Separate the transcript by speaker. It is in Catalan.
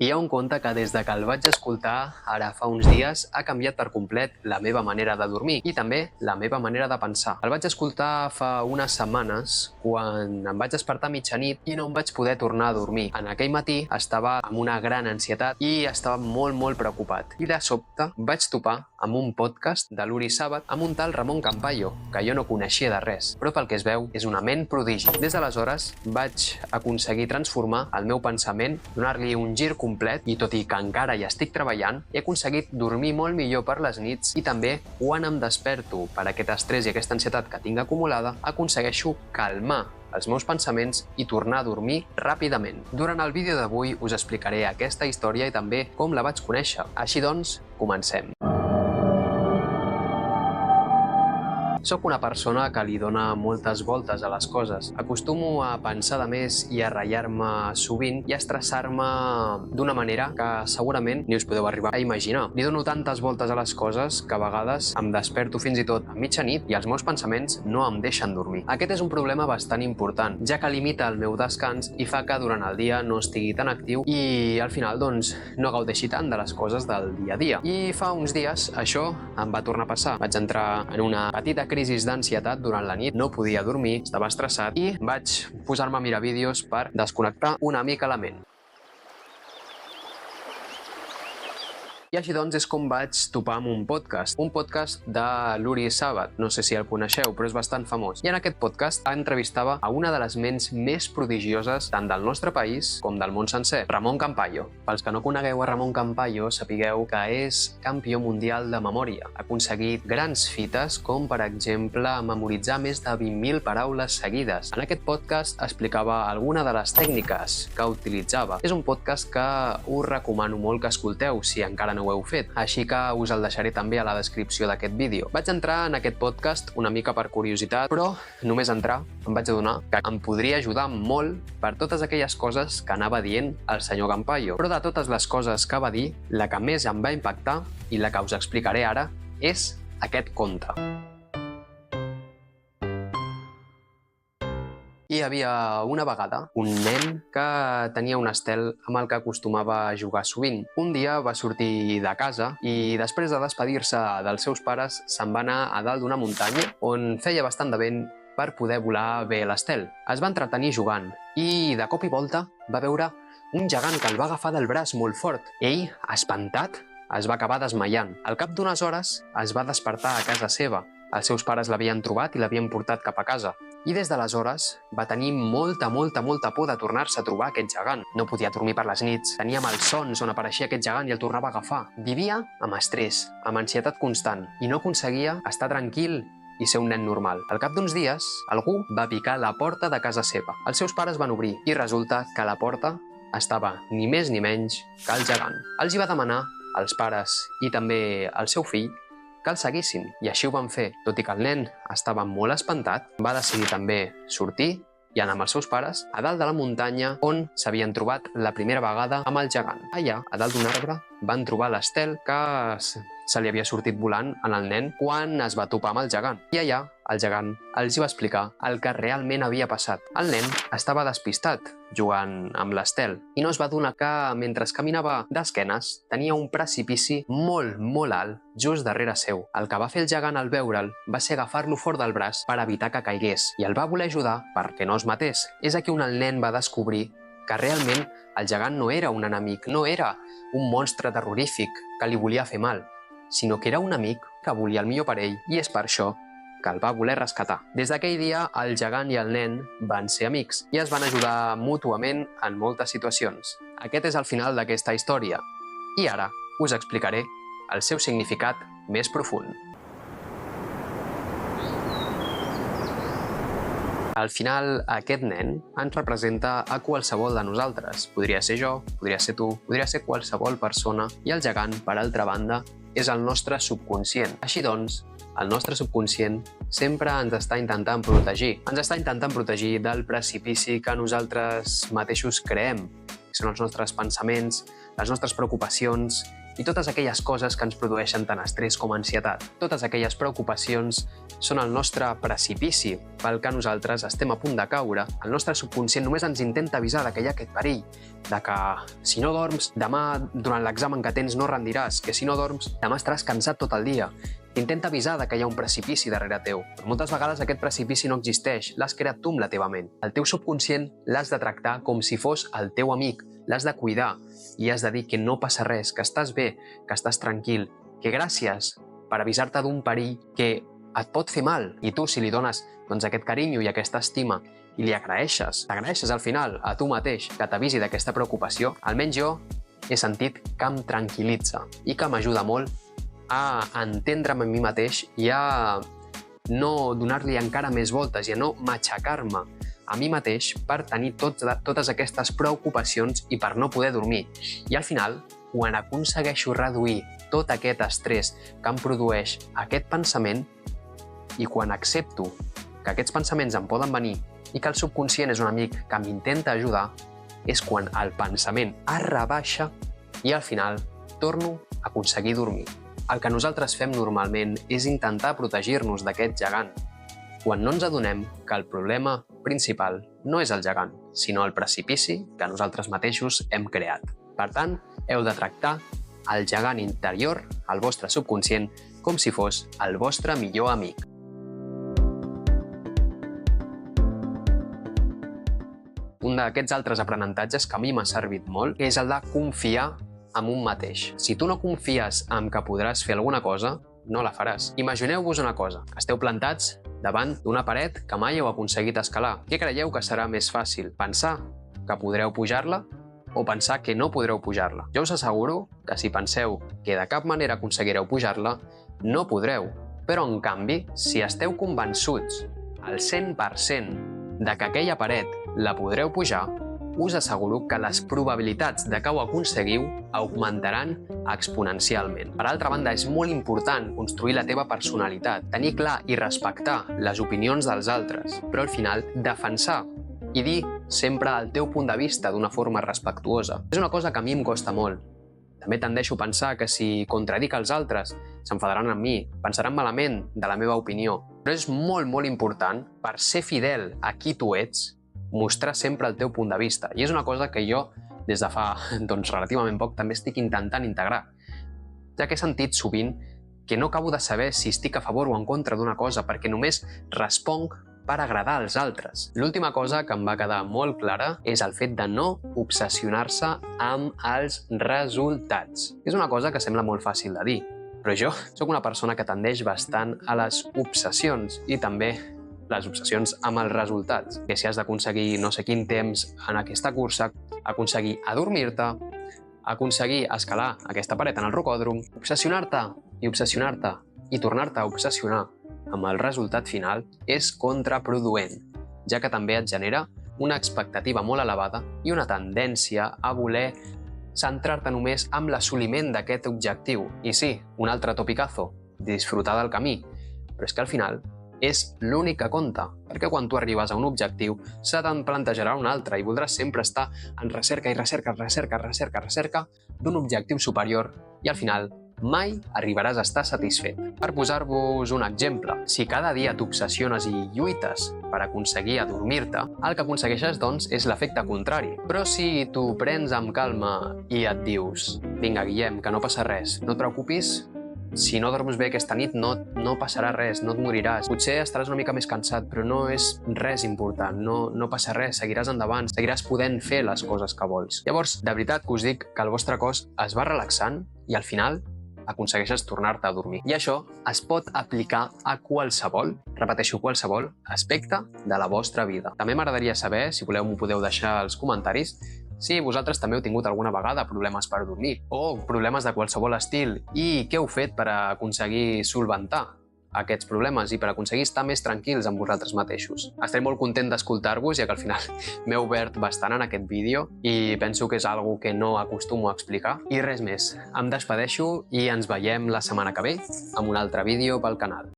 Speaker 1: Hi ha un conte que des de que el vaig escoltar ara fa uns dies ha canviat per complet la meva manera de dormir i també la meva manera de pensar. El vaig escoltar fa unes setmanes quan em vaig despertar a mitjanit i no em vaig poder tornar a dormir. En aquell matí estava amb una gran ansietat i estava molt preocupat. I de sobte vaig topar amb un podcast de l'Uri Sàbat amb un tal Ramon Campayo, que jo no coneixia de res, però pel que es veu és una ment prodigi. Des d'aleshores vaig aconseguir transformar el meu pensament, donar-li un gir complet i tot i que encara hi estic treballant, he aconseguit dormir molt millor per les nits i també quan em desperto per aquest estrès i aquesta ansietat que tinc acumulada, aconsegueixo calmar els meus pensaments i tornar a dormir ràpidament. Durant el vídeo d'avui us explicaré aquesta història i també com la vaig conèixer. Així doncs, comencem. Soc una persona que li dona moltes voltes a les coses. Acostumo a pensar de més i a ratllar-me sovint i a estressar-me d'una manera que segurament ni us podeu arribar a imaginar. Li dono tantes voltes a les coses que a vegades em desperto fins i tot a mitjanit i els meus pensaments no em deixen dormir. Aquest és un problema bastant important, ja que limita el meu descans i fa que durant el dia no estigui tan actiu i al final doncs no gaudeixi tant de les coses del dia a dia. I fa uns dies això em va tornar a passar. Vaig entrar en una petita crisi d'ansietat durant la nit, no podia dormir, estava estressat i vaig posar-me a mirar vídeos per desconnectar una mica la ment. I així doncs és com vaig topar amb un podcast de l'Uri Sàbat. No sé si el coneixeu, però és bastant famós. I en aquest podcast entrevistava a una de les ments més prodigioses tant del nostre país com del món sencer, Ramon Campayo. Pels que no conegueu a Ramon Campayo, sapigueu que és campió mundial de memòria. Ha aconseguit grans fites com, per exemple, memoritzar més de 20.000 paraules seguides. En aquest podcast explicava alguna de les tècniques que utilitzava. És un podcast que us recomano molt que escolteu si encara no ho heu fet, així que us el deixaré també a la descripció d'aquest vídeo. Vaig entrar en aquest podcast una mica per curiositat, però només entrar em vaig adonar que em podria ajudar molt per totes aquelles coses que anava dient el senyor Campayo. Però de totes les coses que va dir, la que més em va impactar i la que us explicaré ara és aquest conte. Hi havia una vegada un nen que tenia un estel amb el que acostumava a jugar sovint. Un dia va sortir de casa i després de despedir-se dels seus pares se'n va anar a dalt d'una muntanya on feia bastant de vent per poder volar bé l'estel. Es va entretenir jugant i de cop i volta va veure un gegant que el va agafar del braç molt fort. Ell, espantat, es va acabar desmaiant. Al cap d'unes hores es va despertar a casa seva. Els seus pares l'havien trobat i l'havien portat cap a casa. I des d'aleshores va tenir molta por de tornar-se a trobar aquest gegant. No podia dormir per les nits, tenia malsons on apareixia aquest gegant i el tornava a agafar. Vivia amb estrès, amb ansietat constant i no aconseguia estar tranquil i ser un nen normal. Al cap d'uns dies, algú va picar a la porta de casa seva. Els seus pares van obrir i resulta que a la porta estava ni més ni menys que el gegant. Els hi va demanar als pares i també al seu fill que el seguissin, i així ho van fer. Tot i que el nen estava molt espantat, va decidir també sortir i anar amb els seus pares a dalt de la muntanya on s'havien trobat la primera vegada amb el gegant. Allà, a dalt d'un arbre, van trobar l'estel que se li havia sortit volant en el nen quan es va topar amb el gegant. I allà, el gegant els hi va explicar el que realment havia passat. El nen estava despistat jugant amb l'estel i no es va adonar que mentre caminava d'esquenes tenia un precipici molt alt just darrere seu. El que va fer el gegant al veure'l va ser agafar-lo fort del braç per evitar que caigués i el va voler ajudar perquè no es matés. És aquí on el nen va descobrir que realment el gegant no era un enemic, no era un monstre terrorífic que li volia fer mal, sinó que era un amic que volia el millor per ell i és per això que el va voler rescatar. Des d'aquell dia, el gegant i el nen van ser amics i es van ajudar mútuament en moltes situacions. Aquest és el final d'aquesta història i ara us explicaré el seu significat més profund. Al final, aquest nen ens representa a qualsevol de nosaltres. Podria ser jo, podria ser tu, podria ser qualsevol persona i el gegant, per altra banda, és el nostre subconscient. Així doncs, el nostre subconscient sempre ens està intentant protegir. Ens està intentant protegir del precipici que nosaltres mateixos creem, que són els nostres pensaments, les nostres preocupacions i totes aquelles coses que ens produeixen tant estrès com ansietat. Totes aquelles preocupacions són el nostre precipici pel que nosaltres estem a punt de caure. El nostre subconscient només ens intenta avisar que hi ha aquest perill, de que si no dorms, demà durant l'examen que tens no rendiràs, que si no dorms, demà estaràs cansat tot el dia. Intenta avisar que hi ha un precipici darrere teu. Però moltes vegades aquest precipici no existeix, l'has creat tu amb la teva ment. El teu subconscient l'has de tractar com si fos el teu amic, l'has de cuidar i has de dir que no passa res, que estàs bé, que estàs tranquil, que gràcies per avisar-te d'un perill que et pot fer mal. I tu, si li dones aquest carinyo i aquesta estima i li t'agraeixes al final a tu mateix que t'avisi d'aquesta preocupació, almenys jo he sentit que em tranquil·litza i que m'ajuda molt a entendre'm a mi mateix i a no donar-li encara més voltes i a no matxacar-me a mi mateix per tenir totes aquestes preocupacions i per no poder dormir. I al final, quan aconsegueixo reduir tot aquest estrès que em produeix aquest pensament i quan accepto que aquests pensaments em poden venir i que el subconscient és un amic que m'intenta ajudar, és quan el pensament es rebaixa i al final torno a aconseguir dormir. El que nosaltres fem normalment és intentar protegir-nos d'aquest gegant, quan no ens adonem que el problema principal no és el gegant, sinó el precipici que nosaltres mateixos hem creat. Per tant, heu de tractar el gegant interior, el vostre subconscient, com si fos el vostre millor amic. Un d'aquests altres aprenentatges que a mi m'ha servit molt és el de confiar en un mateix. Si tu no confies en que podràs fer alguna cosa, no la faràs. Imagineu-vos una cosa. Esteu plantats davant d'una paret que mai heu aconseguit escalar. Què creieu que serà més fàcil? Pensar que podreu pujar-la o pensar que no podreu pujar-la? Jo us asseguro que si penseu que de cap manera aconseguireu pujar-la, no podreu. Però, en canvi, si esteu convençuts al 100% de que aquella paret la podreu pujar, us asseguro que les probabilitats de que ho aconseguiu augmentaran exponencialment. Per altra banda, és molt important construir la teva personalitat, tenir clar i respectar les opinions dels altres, però al final defensar i dir sempre el teu punt de vista d'una forma respectuosa. És una cosa que a mi em costa molt. També tendeixo a pensar que si contradic els altres, s'enfadaran amb mi, pensaran malament de la meva opinió. Però és molt, molt important, per ser fidel a qui tu ets, mostrar sempre el teu punt de vista. I és una cosa que jo, des de fa relativament poc, també estic intentant integrar. Ja que he sentit sovint que no acabo de saber si estic a favor o en contra d'una cosa perquè només responc per agradar als altres. L'última cosa que em va quedar molt clara és el fet de no obsessionar-se amb els resultats. És una cosa que sembla molt fàcil de dir, però jo sóc una persona que tendeix bastant a les obsessions i també les obsessions amb els resultats. Que si has d'aconseguir no sé quin temps en aquesta cursa, aconseguir adormir-te, aconseguir escalar aquesta paret en el rocòdrom, obsessionar-te i tornar-te a obsessionar amb el resultat final és contraproduent, ja que també et genera una expectativa molt elevada i una tendència a voler centrar-te només en l'assoliment d'aquest objectiu. I sí, un altre topicazo, disfrutar del camí, però és que al final és l'únic que compta, perquè quan tu arribes a un objectiu se te'n plantejarà un altre i voldràs sempre estar en recerca d'un objectiu superior i al final mai arribaràs a estar satisfet. Per posar-vos un exemple, si cada dia t'obsessiones i lluites per aconseguir adormir-te, el que aconsegueixes, doncs, és l'efecte contrari. Però si tu prens amb calma i et dius «Vinga, Guillem, que no passa res, no et preocupis, si no dorms bé aquesta nit no passarà res, no et moriràs. Potser estaràs una mica més cansat, però no és res important, no passa res, seguiràs endavant, seguiràs podent fer les coses que vols». Llavors, de veritat que us dic que el vostre cos es va relaxant i al final aconsegueixes tornar-te a dormir. I això es pot aplicar a qualsevol, repeteixo, qualsevol aspecte de la vostra vida. També m'agradaria saber, si voleu m'ho podeu deixar als comentaris, si vosaltres també heu tingut alguna vegada problemes per dormir o problemes de qualsevol estil i què heu fet per aconseguir solventar aquests problemes i per aconseguir estar més tranquils amb vosaltres mateixos. Estaré molt content d'escoltar-vos, ja que al final m'he obert bastant en aquest vídeo i penso que és algo que no acostumo a explicar. I res més, em despedeixo i ens veiem la setmana que ve amb un altre vídeo pel canal.